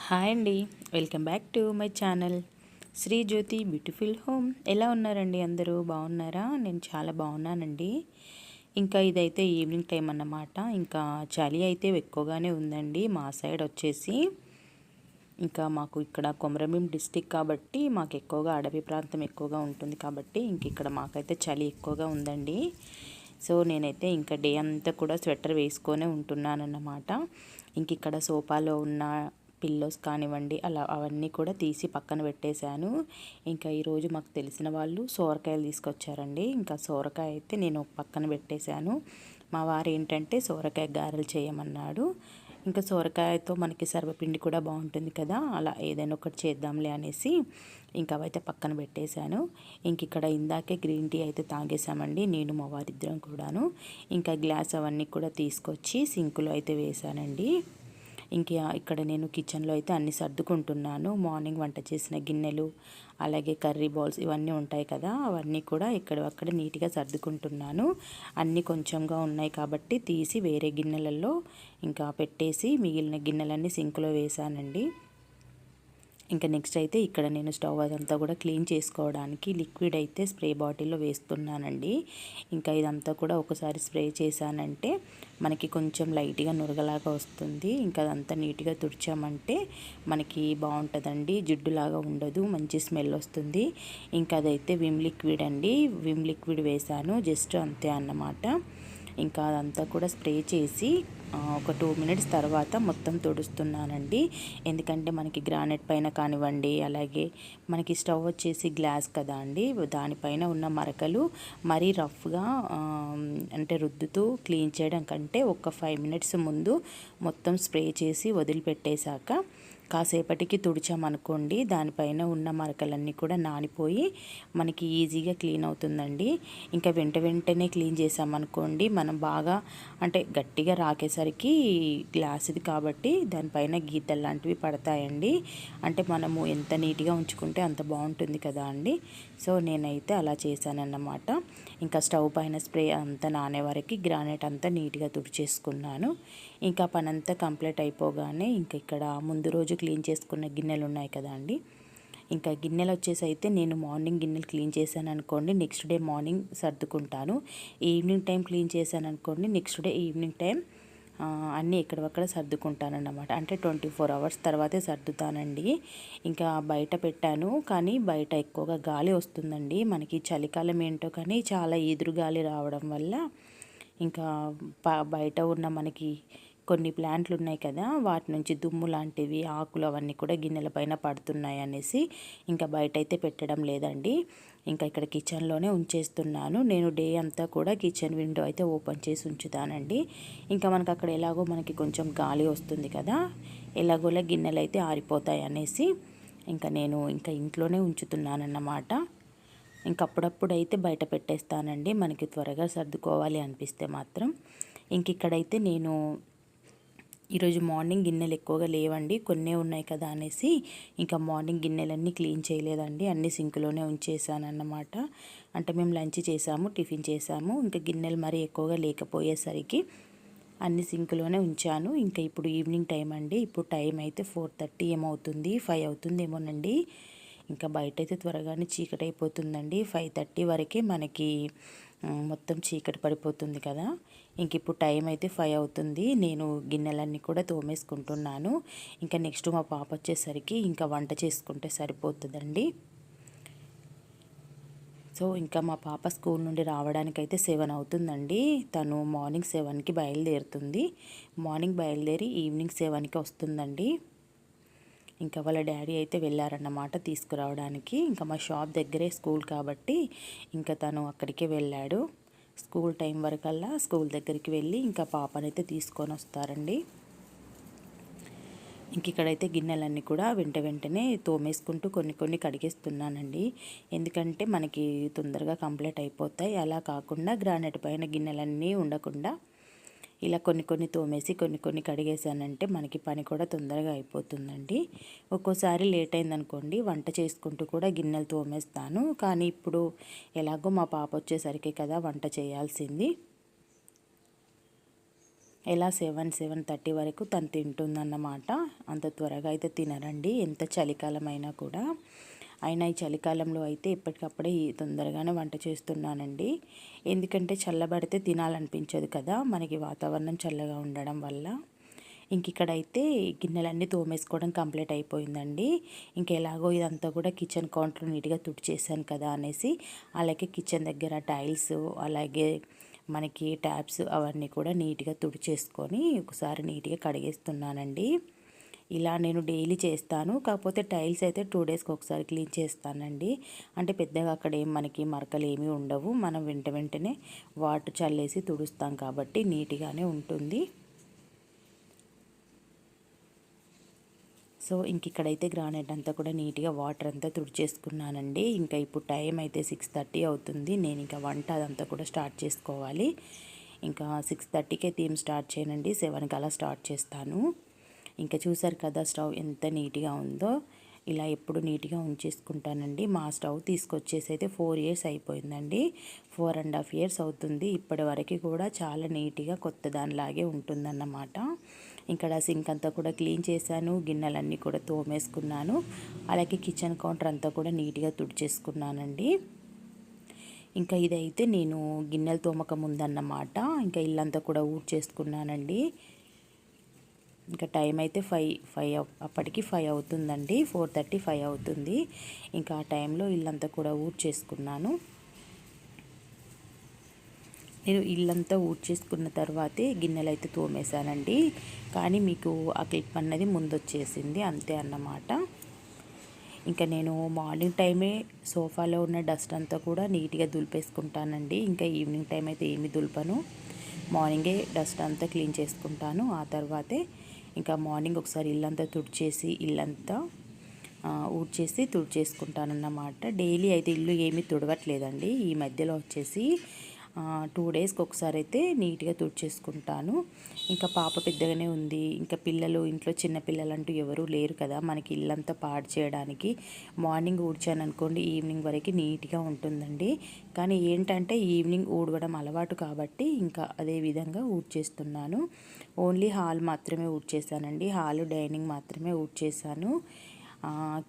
Hi అండి, welcome back to my channel Sri Jyothi beautiful home. ఎలా ఉన్నారండి? అందరూ బాగున్నారా? నేను చాలా బాగున్నానండి. ఇంకా ఇదైతే ఈవినింగ్ టైం అన్నమాట. ఇంకా చలి అయితే ఎక్కువగానే ఉందండి మా సైడ్ వచ్చేసి. ఇంకా మాకు ఇక్కడ కొమరంభీం డిస్టిక్ కాబట్టి మాకు ఎక్కువగా అడవి ప్రాంతం ఎక్కువగా ఉంటుంది కాబట్టి ఇక్కడ మాకైతే చలి ఎక్కువగా ఉందండి. సో నేనైతే ఇంకా డే అంతా కూడా స్వెటర్ వేసుకొనే ఉంటున్నానన్నమాట. ఇక్కడ సోఫాలో ఉన్న పిల్లోస్ కానివ్వండి అలా అవన్నీ కూడా తీసి పక్కన పెట్టేశాను. ఇంకా ఈరోజు మాకు తెలిసిన వాళ్ళు సోరకాయలు తీసుకొచ్చారండి. ఇంకా సోరకాయ అయితే నేను పక్కన పెట్టేశాను. మా వారు ఏంటంటే సోరకాయ గారెలు చేయమన్నాడు. ఇంకా సోరకాయతో మనకి సర్వపిండి కూడా బాగుంటుంది కదా, అలా ఏదైనా ఒకటి చేద్దాంలే అనేసి ఇంకా అవైతే పక్కన పెట్టేశాను. ఇక్కడ ఇందాకే గ్రీన్ టీ అయితే తాగేసామండి, నేను మా వారిద్దరం కూడాను. ఇంకా గ్లాస్ అవన్నీ కూడా తీసుకొచ్చి సింకులో అయితే వేసానండి. ఇక్కడ నేను కిచెన్లో అయితే అన్నీ సర్దుకుంటున్నాను. మార్నింగ్ వంట చేసిన గిన్నెలు, అలాగే కర్రీ బౌల్స్ ఇవన్నీ ఉంటాయి కదా, అవన్నీ కూడా అక్కడ నీట్గా సర్దుకుంటున్నాను. అన్నీ కొంచెంగా ఉన్నాయి కాబట్టి తీసి వేరే గిన్నెలలో పెట్టేసి మిగిలిన గిన్నెలన్నీ సింక్లో వేసానండి. నెక్స్ట్ అయితే ఇక్కడ నేను స్టవ్ అదంతా కూడా క్లీన్ చేసుకోవడానికి లిక్విడ్ అయితే స్ప్రే బాటిల్లో వేస్తున్నానండి. ఇదంతా కూడా ఒకసారి స్ప్రే చేశానంటే మనకి కొంచెం లైట్గా నురగలాగా వస్తుంది. అదంతా నీట్గా తుడిచామంటే మనకి బాగుంటుందండి, జిడ్డులాగా ఉండదు, మంచి స్మెల్ వస్తుంది. అదైతే విమ్ లిక్విడ్ అండి, విమ్ లిక్విడ్ వేశాను జస్ట్ అంతే అన్నమాట. అదంతా కూడా స్ప్రే చేసి ఒక 2 మినిట్స్ తర్వాత మొత్తం తుడుస్తున్నానండి. ఎందుకంటే మనకి గ్రానైట్ పైన కానివ్వండి, అలాగే మనకి స్టవ్ వచ్చేసి గ్లాస్ కదా అండి, దానిపైన ఉన్న మరకలు మరీ రఫ్గా అంటే రుద్దుతూ క్లీన్ చేయడం కంటే ఒక 5 మినిట్స్ ముందు మొత్తం స్ప్రే చేసి వదిలిపెట్టేశాక కాసేపటికి తుడిచామనుకోండి, దానిపైన ఉన్న మరకలన్నీ కూడా నానిపోయి మనకి ఈజీగా క్లీన్ అవుతుందండి. వెంటనే క్లీన్ చేసామనుకోండి, మనం బాగా అంటే గట్టిగా రాకేసరికి గ్లాస్ ఇది కాబట్టి దానిపైన గీతలు లాంటివి పడతాయండి. మనము ఎంత నీట్గా ఉంచుకుంటే అంత బాగుంటుంది కదా అండి. సో నేనైతే అలా చేశానన్నమాట. స్టవ్ పైన స్ప్రే అంతా నానే వరకు గ్రానైట్ అంతా నీట్గా తుడిచేసుకున్నాను. పనంతా కంప్లీట్ అయిపోగానే ఇక్కడ ముందు రోజు క్లీన్ చేసుకున్న గిన్నెలు ఉన్నాయి కదా అండి, గిన్నెలు వచ్చేసి అయితే నేను మార్నింగ్ గిన్నెలు క్లీన్ చేశాను అనుకోండి, నెక్స్ట్ డే మార్నింగ్ సర్దుకుంటాను. ఈవినింగ్ టైం క్లీన్ చేశాను అనుకోండి, నెక్స్ట్ డే ఈవినింగ్ టైం అన్నీ ఎక్కడక్కడ సర్దుకుంటానన్నమాట. అంటే 24 అవర్స్ తర్వాతే సర్దుతానండి. బయట పెట్టాను కానీ బయట ఎక్కువగా గాలి వస్తుందండి. మనకి చలికాలం ఏంటో కానీ చాలా ఎదురు గాలి రావడం వల్ల బయట ఉన్న మనకి కొన్ని ప్లాంట్లు ఉన్నాయి కదా, వాటి నుంచి దుమ్ము లాంటివి, ఆకులు అవన్నీ కూడా గిన్నెల పైన పడుతున్నాయి అనేసి బయట అయితే పెట్టడం లేదండి. ఇక్కడ కిచెన్లోనే ఉంచేస్తున్నాను. నేను డే అంతా కూడా కిచెన్ విండో అయితే ఓపెన్ చేసి ఉంచుతానండి. మనకు అక్కడ ఎలాగో మనకి కొంచెం గాలి వస్తుంది కదా, ఎలాగోలా గిన్నెలు అయితే ఆరిపోతాయి అనేసి నేను ఇంట్లోనే ఉంచుతున్నానన్నమాట. అప్పుడప్పుడు అయితే బయట పెట్టేస్తానండి, మనకి త్వరగా సర్దుకోవాలి అనిపిస్తే మాత్రం. ఇక్కడైతే నేను ఈరోజు మార్నింగ్ గిన్నెలు ఎక్కువగా లేవండి, కొన్నే ఉన్నాయి కదా అనేసి మార్నింగ్ గిన్నెలన్నీ క్లీన్ చేయలేదండి, అన్నీ సింకులోనే ఉంచేసానన్నమాట. మేము లంచ్ చేసాము, టిఫిన్ చేసాము, గిన్నెలు మరీ ఎక్కువగా లేకపోయేసరికి అన్ని సింకులోనే ఉంచాను. ఇప్పుడు ఈవినింగ్ టైం అండి, ఇప్పుడు టైం అయితే 4:30 ఏమవుతుంది, 5 అవుతుందేమోనండి. బయట అయితే త్వరగానే చీకటి అయిపోతుందండి. 5:30 వరకే మనకి మొత్తం చీకటి పడిపోతుంది కదా. ఇప్పుడు టైం అయితే 5 అవుతుంది. నేను గిన్నెలన్నీ కూడా తోమేసుకుంటున్నాను. నెక్స్ట్ మా పాప వచ్చేసరికి వంట చేసుకుంటే సరిపోతుందండి. సో మా పాప స్కూల్ నుండి రావడానికైతే 7 అవుతుందండి. తను మార్నింగ్ 7కి బయలుదేరుతుంది. మార్నింగ్ బయలుదేరి ఈవినింగ్ 7కి వస్తుందండి. వాళ్ళ డాడీ అయితే వెళ్ళారన్నమాట తీసుకురావడానికి. మా షాప్ దగ్గరే స్కూల్ కాబట్టి తను అక్కడికే వెళ్ళాడు. స్కూల్ టైం వరకల్లా స్కూల్ దగ్గరికి వెళ్ళి పాపనైతే తీసుకొని వస్తారండి. ఇక్కడైతే గిన్నెలన్నీ కూడా వెంటనే తోమేసుకుంటూ కొన్ని కడిగేస్తున్నానండి. ఎందుకంటే మనకి తొందరగా కంప్లీట్ అయిపోతాయి. అలా కాకుండా గ్రానైట్ పైన గిన్నెలన్నీ ఉండకుండా ఇలా కొన్ని తోమేసి కొన్ని కడిగేసానంటే మనకి పని కూడా తొందరగా అయిపోతుందండి. ఒక్కోసారి లేట్ అయిందనుకోండి, వంట చేసుకుంటూ కూడా గిన్నెలు తోమేస్తాను. కానీ ఇప్పుడు ఎలాగో మా పాప వచ్చేసరికి కదా వంట చేయాల్సింది. ఎలా 7-7:30 వరకు తను తింటుందన్నమాట. అంత త్వరగా అయితే తినరండి, ఎంత చలికాలం అయినా కూడా. అయినా ఈ చలికాలంలో అయితే ఎప్పటికప్పుడే తొందరగానే వంట చేస్తున్నానండి. ఎందుకంటే చల్లబడితే తినాలనిపించదు కదా, మనకి వాతావరణం చల్లగా ఉండడం వల్ల. ఇక్కడైతే గిన్నెలన్నీ తోమేసుకోవడం కంప్లీట్ అయిపోయిందండి. ఎలాగో ఇదంతా కూడా కిచెన్ కౌంటర్ నీట్గా తుడిచేసాను కదా అనేసి, అలాగే కిచెన్ దగ్గర టైల్స్, అలాగే మనకి ట్యాప్స్ అవన్నీ కూడా నీట్గా తుడిచేసుకొని ఒకసారి నీట్గా కడిగేస్తున్నానండి. ఇలా నేను డైలీ చేస్తాను, కాకపోతే టైల్స్ అయితే 2 డేస్కి ఒకసారి క్లీన్ చేస్తానండి. అంటే పెద్దగా అక్కడ మనకి మరకలు ఏమీ ఉండవు, మనం వెంటనే వాటర్ చల్లేసి తుడుస్తాం కాబట్టి నీట్గానే ఉంటుంది. సో ఇక్కడైతే గ్రానైట్ అంతా కూడా నీట్గా వాటర్ అంతా తుడిచేసుకున్నానండి. ఇప్పుడు టైం అయితే 6:30 అవుతుంది. నేను వంట అదంతా కూడా స్టార్ట్ చేసుకోవాలి. 6:30కే థీమ్ స్టార్ట్ చేయనండి, 7కి అలా స్టార్ట్ చేస్తాను. చూసారు కదా స్టవ్ ఎంత నీట్గా ఉందో. ఇలా ఎప్పుడు నీట్గా ఉంచేసుకుంటానండి. మా స్టవ్ తీసుకొచ్చేసి అయితే 4 ఇయర్స్ అయిపోయిందండి, 4.5 ఇయర్స్ అవుతుంది. ఇప్పటి వరకు కూడా చాలా నీట్గా కొత్త దానిలాగే ఉంటుందన్నమాట. ఇక్కడ సింక్ అంతా కూడా క్లీన్ చేశాను, గిన్నెలన్నీ కూడా తోమేసుకున్నాను, అలాగే కిచెన్ కౌంటర్ అంతా కూడా నీట్గా తుడిచేసుకున్నానండి. ఇదైతే నేను గిన్నెలు తోమక ముందన్నమాట. ఇల్లంతా కూడా ఊడ్చేసుకున్నానండి. టైం అయితే 5 అప్పటికి 5 అవుతుందండి, 4:30 5 అవుతుంది. ఆ టైంలో ఇల్లంతా కూడా ఊడ్చేసుకున్నాను. నేను ఇల్లంతా ఊడ్చేసుకున్న తర్వాతే గిన్నెలు అయితే తోమేశానండి. కానీ మీకు ఆ క్లిప్ అన్నది ముందొచ్చేసింది అంతే అన్నమాట. నేను మార్నింగ్ టైమే సోఫాలో ఉన్న డస్ట్ అంతా కూడా నీట్గా దులిపేసుకుంటానండి. ఈవినింగ్ టైం అయితే ఏమి దులపను, మార్నింగే డస్ట్ అంతా క్లీన్ చేసుకుంటాను. ఆ తర్వాతే మార్నింగ్ ఒకసారి ఇల్లంతా తుడిచేసి ఇల్లంతా ఊడ్చేసి తుడిచేసుకుంటానన్నమాట. డైలీ అయితే ఇల్లు ఏమీ తుడవట్లేదండి, ఈ మధ్యలో వచ్చేసి 2 డేస్కి ఒకసారి అయితే నీట్గా తుడిచేసుకుంటాను. పాప పెద్దగానే ఉంది, పిల్లలు ఇంట్లో చిన్న పిల్లలంటూ ఎవరూ లేరు కదా మనకి ఇల్లంతా పాడు చేయడానికి. మార్నింగ్ ఊడ్చాను అనుకోండి, ఈవినింగ్ వరకు నీట్గా ఉంటుందండి. కానీ ఏంటంటే ఈవినింగ్ ఊడవడం అలవాటు కాబట్టి అదే విధంగా ఊడ్చేస్తున్నాను. ఓన్లీ హాల్ మాత్రమే ఊడ్చేసానండి, హాల్ డైనింగ్ మాత్రమే ఊడ్చేసాను,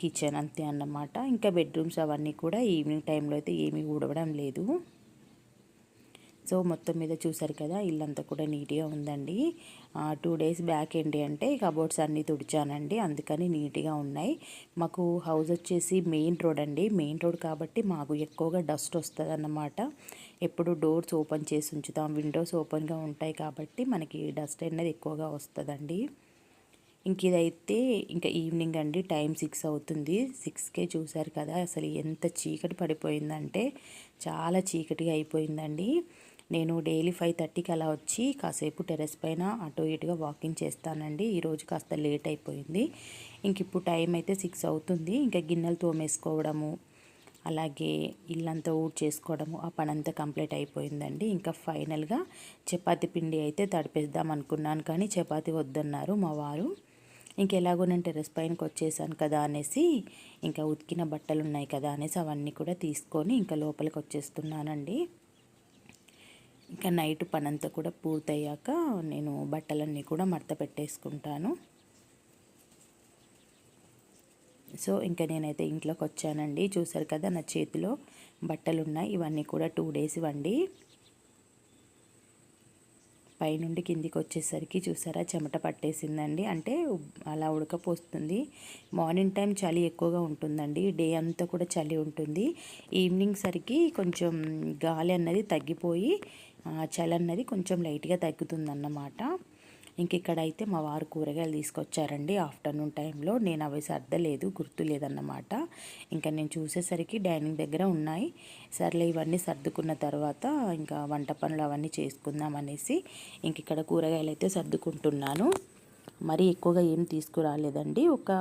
కిచెన్ అంతే అన్నమాట. బెడ్రూమ్స్ అవన్నీ కూడా ఈవినింగ్ టైంలో అయితే ఏమీ ఊడవడం లేదు. సో మొత్తం మీద చూసారు కదా ఇల్లంతా కూడా నీట్గా ఉందండి. 2 డేస్ బ్యాక్ ఏంటి అంటే కబోర్డ్స్ అన్నీ తుడిచానండి, అందుకని నీట్గా ఉన్నాయి. మాకు హౌస్ వచ్చేసి మెయిన్ రోడ్ అండి, మెయిన్ రోడ్ కాబట్టి మాకు ఎక్కువగా డస్ట్ వస్తుంది అన్నమాట. ఎప్పుడు డోర్స్ ఓపెన్ చేసి ఉంచుతాం, విండోస్ ఓపెన్గా ఉంటాయి కాబట్టి మనకి డస్ట్ అనేది ఎక్కువగా వస్తుందండి. ఇదైతే ఈవినింగ్ అండి, టైం 6 అవుతుంది. 6కే చూసారు కదా అసలు ఎంత చీకటి పడిపోయిందంటే చాలా చీకటిగా అయిపోయిందండి. నేను డైలీ 5:30కి అలా వచ్చి కాసేపు టెర్రస్ పైన అటు ఇటుగా వాకింగ్ చేస్తానండి. ఈరోజు కాస్త లేట్ అయిపోయింది. ఇప్పుడు టైం అయితే 6 అవుతుంది. గిన్నెలు తోమేసుకోవడము, అలాగే ఇల్లంతా చేసుకోవడము, ఆ పనంతా కంప్లీట్ అయిపోయిందండి. ఫైనల్గా చపాతీ పిండి అయితే తడిపేద్దాం అనుకున్నాను, కానీ చపాతీ వద్దన్నారు మా వారు. ఎలాగో నేను టెర్రస్ పైనకి వచ్చేసాను కదా అనేసి, ఉతికిన బట్టలు ఉన్నాయి కదా అనేసి అవన్నీ కూడా తీసుకొని లోపలికి వచ్చేస్తున్నానండి. నైట్ పనంతా కూడా పూర్తయ్యాక నేను బట్టలన్నీ కూడా మడత పెట్టేసుకుంటాను. సో నేనైతే ఇంట్లోకి వచ్చానండి. చూసారు కదా నా చేతిలో బట్టలు ఉన్నాయి, ఇవన్నీ కూడా 2 డేస్ ఇవ్వండి. పైనుండి కిందికి వచ్చేసరికి చూసారా చెమట పట్టేసిందండి, అంటే అలా ఉడకపోస్తుంది. మార్నింగ్ టైం చలి ఎక్కువగా ఉంటుందండి, డే అంతా కూడా చలి ఉంటుంది. ఈవినింగ్ సరికి కొంచెం గాలి అన్నది తగ్గిపోయి చలి అన్నది కొంచెం లైట్గా తగ్గుతుందన్నమాట. ఇక్కడైతే మా వారు కూరగాయలు తీసుకొచ్చారండి ఆఫ్టర్నూన్ టైంలో. నేను అవి సర్దలేదు, గుర్తు లేదన్నమాట. నేను చూసేసరికి డైనింగ్ దగ్గర ఉన్నాయి. సర్లే ఇవన్నీ సర్దుకున్న తర్వాత వంట పనులు అవన్నీ చేసుకుందాం అనేసి ఇక్కడ కూరగాయలు అయితే సర్దుకుంటున్నాను. మరీ ఎక్కువగా ఏం తీసుకురాలేదండి, ఒక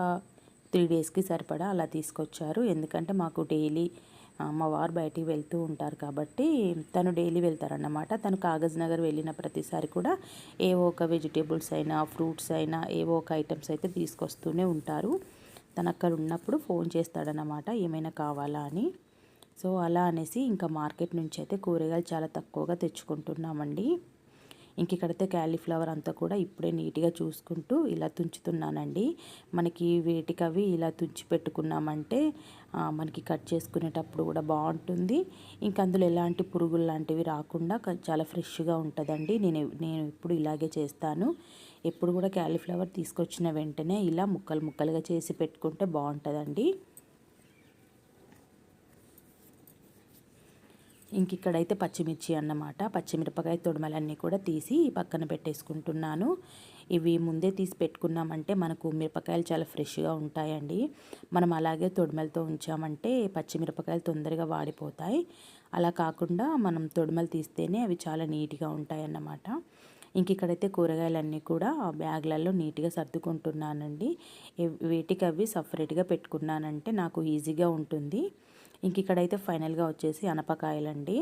3 డేస్కి సరిపడా అలా తీసుకొచ్చారు. ఎందుకంటే మాకు డైలీ మా వారు బయటికి వెళ్తూ ఉంటారు కాబట్టి, తను డైలీ వెళ్తారన్నమాట. తను కాగజ్ నగర్ వెళ్ళిన ప్రతిసారి కూడా ఏవో ఒక వెజిటేబుల్స్ అయినా ఫ్రూట్స్ అయినా ఏవో ఒక ఐటమ్స్ అయితే తీసుకొస్తూనే ఉంటారు. తను అక్కడ ఉన్నప్పుడు ఫోన్ చేస్తాడనమాట ఏమైనా కావాలా అని. సో అలా అనేసి మార్కెట్ నుంచి అయితే కూరగాయలు చాలా తక్కువగా తెచ్చుకుంటున్నామండి. ఇంక ఇక్కడైతే క్యాలీఫ్లవర్ అంతా కూడా ఇప్పుడే నీట్గా చూసుకుంటూ ఇలా తుంచుతున్నానండి. మనకి వేటికవి ఇలా తుంచి పెట్టుకున్నామంటే మనకి కట్ చేసుకునేటప్పుడు కూడా బాగుంటుంది. ఇంకా అందులో ఎలాంటి పురుగులు లాంటివి రాకుండా చాలా ఫ్రెష్గా ఉంటుందండి. నేను ఎప్పుడు ఇలాగే చేస్తాను. ఎప్పుడు కూడా క్యాలీఫ్లవర్ తీసుకొచ్చిన వెంటనే ఇలా ముక్కలు ముక్కలుగా చేసి పెట్టుకుంటే బాగుంటుందండి. ఇంక ఇక్కడైతే పచ్చిమిర్చి అన్నమాట, పచ్చిమిరపకాయ తొడిమలన్నీ కూడా తీసి పక్కన పెట్టేసుకుంటున్నాను. ఇవి ముందే తీసి పెట్టుకున్నామంటే మనకు మిరపకాయలు చాలా ఫ్రెష్గా ఉంటాయండి. మనం అలాగే తొడిమలతో ఉంచామంటే పచ్చిమిరపకాయలు తొందరగా వాడిపోతాయి. అలా కాకుండా మనం తొడిమలు తీస్తేనే అవి చాలా నీట్గా ఉంటాయన్నమాట. ఇంక ఇక్కడైతే కూరగాయలన్నీ కూడా బ్యాగ్లలో నీట్గా సర్దుకుంటున్నానండి. వేటికి అవి సపరేట్గా పెట్టుకున్నానంటే నాకు ఈజీగా ఉంటుంది. ఇంక ఇక్కడైతే ఫైనల్గా వచ్చేసి అనపకాయలండి.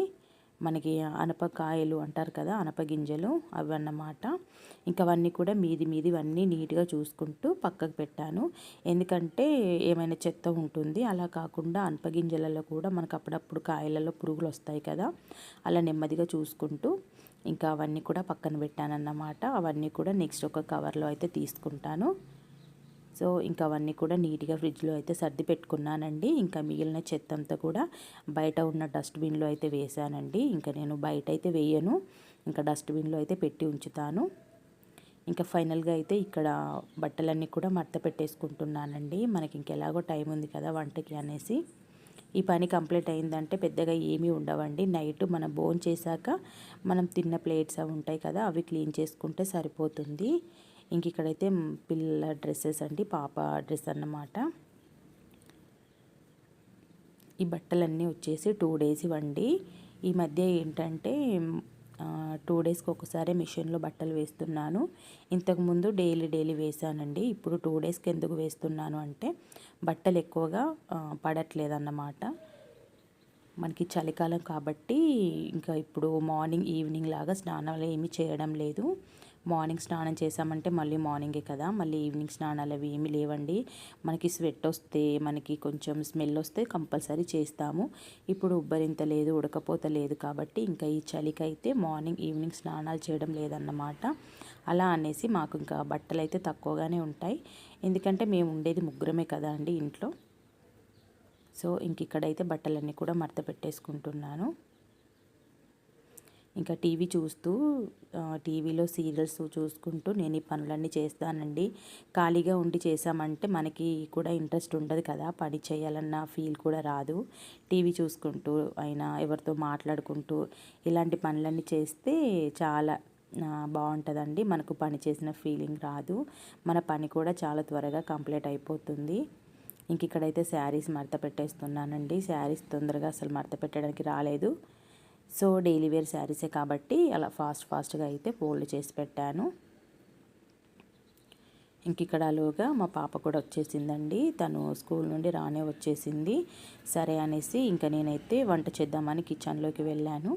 మనకి అనపకాయలు అంటారు కదా, అనప గింజలు అవి అన్నమాట. ఇంకా అవన్నీ కూడా మీదివన్నీ నీట్గా చూసుకుంటూ పక్కకు పెట్టాను. ఎందుకంటే ఏమైనా చెత్త ఉంటుంది. అలా కాకుండా అనప గింజలలో కూడా మనకు అప్పుడప్పుడు కాయలలో పురుగులు వస్తాయి కదా, అలా నెమ్మదిగా చూసుకుంటూ ఇంకా అవన్నీ కూడా పక్కన పెట్టానన్నమాట. అవన్నీ కూడా నెక్స్ట్ ఒక కవర్లో అయితే తీసుకుంటాను. సో ఇంకా అవన్నీ కూడా నీట్గా ఫ్రిడ్జ్లో అయితే సర్ది పెట్టుకున్నానండి. ఇంకా మిగిలిన చెత్త అంతా కూడా బయట ఉన్న డస్ట్బిన్లో అయితే వేసానండి. ఇంకా నేను బయట అయితే వేయను, ఇంకా డస్ట్బిన్లో అయితే పెట్టి ఉంచుతాను. ఇంకా ఫైనల్గా అయితే ఇక్కడ బట్టలన్నీ కూడా మడత పెట్టేసుకుంటున్నానండి. మనకి ఇంకెలాగో టైం ఉంది కదా వంటకి అనేసి. ఈ పని కంప్లీట్ అయిందంటే పెద్దగా ఏమీ ఉండవండి. నైట్ మనం భోజనం చేశాక మనం తిన్న ప్లేట్స్ అవి ఉంటాయి కదా, అవి క్లీన్ చేసుకుంటే సరిపోతుంది. ఇంక ఇక్కడైతే పిల్లల డ్రెస్సెస్ అండి, పాప డ్రెస్ అన్నమాట. ఈ బట్టలన్నీ వచ్చేసి 2 డేస్ ఇవ్వండి. ఈ మధ్య ఏంటంటే 2 డేస్కి ఒకసారి మిషన్లో బట్టలు వేస్తున్నాను. ఇంతకుముందు డైలీ వేసానండి. ఇప్పుడు 2 డేస్కి ఎందుకు వేస్తున్నాను అంటే బట్టలు ఎక్కువగా పడట్లేదన్నమాట. మనకి చలికాలం కాబట్టి ఇంకా ఇప్పుడు మార్నింగ్ ఈవినింగ్ లాగా స్నానాలు ఏమీ చేయడం లేదు. మార్నింగ్ స్నానం చేసామంటే మళ్ళీ మార్నింగే కదా, మళ్ళీ ఈవినింగ్ స్నానాలు అవి ఏమీ లేవండి. మనకి స్వెట్ వస్తే, మనకి కొంచెం స్మెల్ వస్తే కంపల్సరీ చేస్తాము. ఇప్పుడు ఉబ్బరింత లేదు, ఉడకపోత లేదు కాబట్టి ఇంకా ఈ చలికైతే మార్నింగ్ ఈవినింగ్ స్నానాలు చేయడం లేదన్నమాట. అలా అనేసి మాకు ఇంకా బట్టలు అయితే తక్కువగానే ఉంటాయి. ఎందుకంటే మేము ఉండేది ముగ్గురమే కదా అండి ఇంట్లో. సో ఇంక ఇక్కడైతే బట్టలన్నీ కూడా మడత పెట్టేసుకుంటున్నాను. ఇంకా టీవీ చూస్తూ టీవీలో సీరియల్స్ చూసుకుంటూ నేను ఈ పనులన్నీ చేస్తానండి. ఖాళీగా ఉండి చేసామంటే మనకి కూడా ఇంట్రెస్ట్ ఉండదు కదా, పని చేయాలన్న ఫీల్ కూడా రాదు. టీవీ చూసుకుంటూ అయినా ఎవరితో మాట్లాడుకుంటూ ఇలాంటి పనులన్నీ చేస్తే చాలా బాగుంటుందండి. మనకు పని చేసిన ఫీలింగ్ రాదు, మన పని కూడా చాలా త్వరగా కంప్లీట్ అయిపోతుంది. ఇంక ఇక్కడైతే శారీస్ మడత పెట్టేస్తున్నానండి. శారీస్ తొందరగా అసలు మడత పెట్టడానికి రాలేదు. సో డైలీ వేర్ శారీసే కాబట్టి అలా ఫాస్ట్గా అయితే ఫోల్డ్ చేసి పెట్టాను. ఇంక ఇక్కడ అలోగా మా పాప కూడా వచ్చేసిందండి. తను స్కూల్ నుండి రానే వచ్చేసింది. సరే అనేసి ఇంకా నేనైతే వంట చేద్దామని కిచెన్లోకి వెళ్ళాను.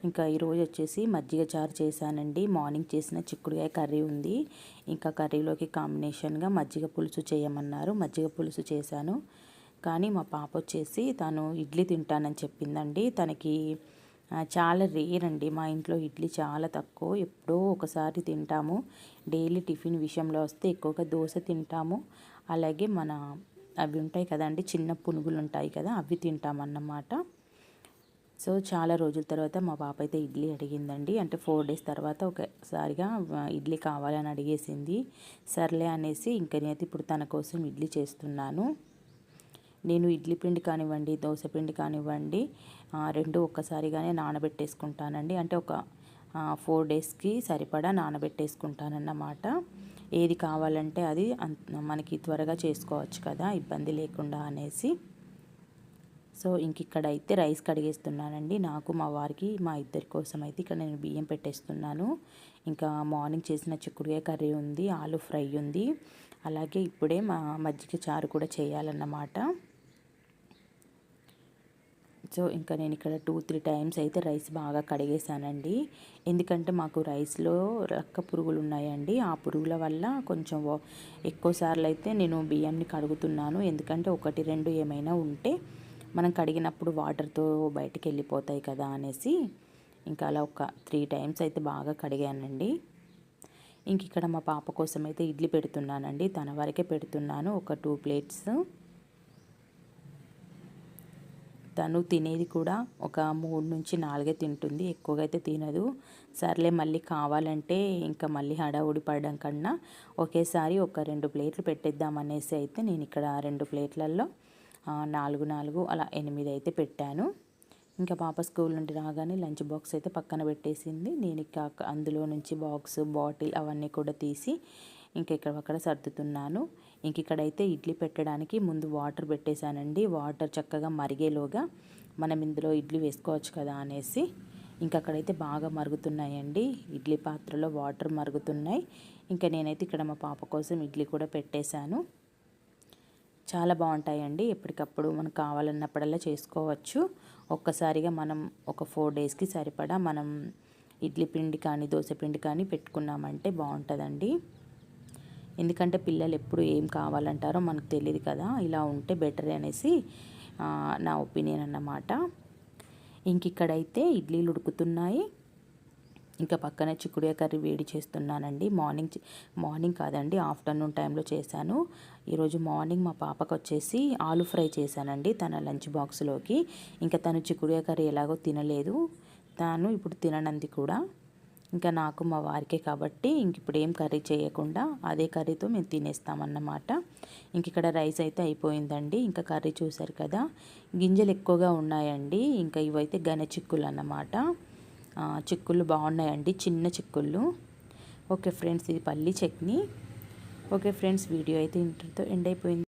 ఇంకా ఈరోజు వచ్చేసి మజ్జిగ చారు చేశానండి. మార్నింగ్ చేసిన చిక్కుడుకాయ కర్రీ ఉంది. ఇంకా కర్రీలోకి కాంబినేషన్గా మజ్జిగ పులుసు చేయమన్నారు, మజ్జిగ పులుసు చేశాను. కానీ మా పాప వచ్చేసి తను ఇడ్లీ తింటానని చెప్పిందండి. తనకి చాలా రేర్ అండి, మా ఇంట్లో ఇడ్లీ చాలా తక్కువ, ఎప్పుడో ఒకసారి తింటాము. డైలీ టిఫిన్ విషయంలో వస్తే ఎక్కువగా దోశ తింటాము. అలాగే మన అవి ఉంటాయి కదండి, చిన్న పునుగులు ఉంటాయి కదా, అవి తింటామన్నమాట. సో చాలా రోజుల తర్వాత మా పాప అయితే ఇడ్లీ అడిగిందండి. అంటే 4 డేస్ తర్వాత ఒకసారిగా ఇడ్లీ కావాలని అడిగేసింది. సర్లే అనేసి ఇంకా నేనైతే ఇప్పుడు తన కోసం ఇడ్లీ చేస్తున్నాను. నేను ఇడ్లీ పిండి కానివ్వండి, దోశ పిండి కానివ్వండి, రెండు ఒక్కసారిగానే నానబెట్టేసుకుంటానండి. అంటే ఒక 4 డేస్కి సరిపడా నానబెట్టేసుకుంటానన్నమాట. ఏది కావాలంటే అది మనకి త్వరగా చేసుకోవచ్చు కదా, ఇబ్బంది లేకుండా అనేసి. సో ఇంక ఇక్కడైతే రైస్ కడిగేస్తున్నానండి. నాకు, మా వారికి, మా ఇద్దరి కోసం అయితే ఇక్కడ నేను బియ్యం పెట్టేస్తున్నాను. ఇంకా మార్నింగ్ చేసిన చిక్కుడుకాయ కర్రీ ఉంది, ఆలు ఫ్రై ఉంది, అలాగే ఇప్పుడే మా మజ్జిగ చారు కూడా చేయాలన్నమాట. సో ఇంకా నేను ఇక్కడ 2-3 టైమ్స్ అయితే రైస్ బాగా కడిగేసానండి. ఎందుకంటే మాకు రైస్లో రక్క పురుగులు ఉన్నాయండి. ఆ పురుగుల వల్ల కొంచెం ఎక్కువ సార్లు అయితే నేను బియ్యాన్ని కడుగుతున్నాను. ఎందుకంటే 1-2 ఏమైనా ఉంటే మనం కడిగినప్పుడు వాటర్తో బయటికి వెళ్ళిపోతాయి కదా అనేసి ఇంకా అలా ఒక 3 టైమ్స్ అయితే బాగా కడిగానండి. ఇంక ఇక్కడ మా పాప కోసం అయితే ఇడ్లీ పెడుతున్నానండి. తన వరకే పెడుతున్నాను, ఒక 2 ప్లేట్స్. తను తినేది కూడా ఒక 3 నుంచి 4 తింటుంది, ఎక్కువగా అయితే తినదు. సర్లే మళ్ళీ కావాలంటే ఇంకా మళ్ళీ హడావుడి పడడం కన్నా ఒకేసారి ఒక 2 ప్లేట్లు పెట్టేద్దామనేసి అయితే నేను ఇక్కడ 2 ప్లేట్లలో 4, 4 అలా 8 అయితే పెట్టాను. ఇంకా పాప స్కూల్ నుండి రాగానే లంచ్ బాక్స్ అయితే పక్కన పెట్టేసింది. నేను ఇక అందులో నుంచి బాక్స్, బాటిల్ అవన్నీ కూడా తీసి ఇంక ఇక్కడక్కడ సర్దుతున్నాను. ఇంక ఇక్కడైతే ఇడ్లీ పెట్టడానికి ముందు వాటర్ పెట్టేశానండి. వాటర్ చక్కగా మరిగేలోగా మనం ఇందులో ఇడ్లీ వేసుకోవచ్చు కదా అనేసి ఇంక అక్కడైతే బాగా మరుగుతున్నాయండి. ఇడ్లీ పాత్రలో వాటర్ మరుగుతున్నాయి. ఇంకా నేనైతే ఇక్కడ మా పాప కోసం ఇడ్లీ కూడా పెట్టేశాను. చాలా బాగుంటాయండి. ఎప్పటికప్పుడు మనకు కావాలన్నప్పుడల్లా చేసుకోవచ్చు. ఒక్కసారిగా మనం ఒక 4 డేస్కి సరిపడా మనం ఇడ్లీ పిండి కానీ దోశ పిండి కానీ పెట్టుకున్నామంటే బాగుంటుందండి. ఎందుకంటే పిల్లలు ఎప్పుడు ఏం కావాలంటారో మనకు తెలియదు కదా, ఇలా ఉంటే బెటర్ అనేసి నా ఒపీనియన్ అన్నమాట. ఇంక ఇక్కడైతే ఇడ్లీలు ఉడుకుతున్నాయి. ఇంకా పక్కన చిక్కుడుకాయ కర్రీ వేడి చేస్తున్నానండి. మార్నింగ్ కాదండి, ఆఫ్టర్నూన్ టైంలో చేశాను. ఈరోజు మార్నింగ్ మా పాపకు వచ్చేసి ఆలు ఫ్రై చేశానండి తన లంచ్ బాక్స్లోకి. ఇంకా తను చిక్కుడుకాయ కర్రీ ఎలాగో తినలేదు, తాను ఇప్పుడు తిననంది కూడా. ఇంకా నాకు మా వారికే కాబట్టి ఇంక ఇప్పుడు ఏం కర్రీ చేయకుండా అదే కర్రీతో మేము తినేస్తామన్నమాట. ఇంక ఇక్కడ రైస్ అయితే అయిపోయిందండి. ఇంకా కర్రీ చూసారు కదా, గింజలు ఎక్కువగా ఉన్నాయండి. ఇంకా ఇవైతే గనె చిక్కులు అన్నమాట. చిక్కుళ్ళు బాగున్నాయండి, చిన్న చిక్కుళ్ళు. ఓకే ఫ్రెండ్స్, ఇది పల్లి చట్నీ. ఓకే ఫ్రెండ్స్, వీడియో అయితే ఇంతటితో ఎండ్ అయిపోయింది.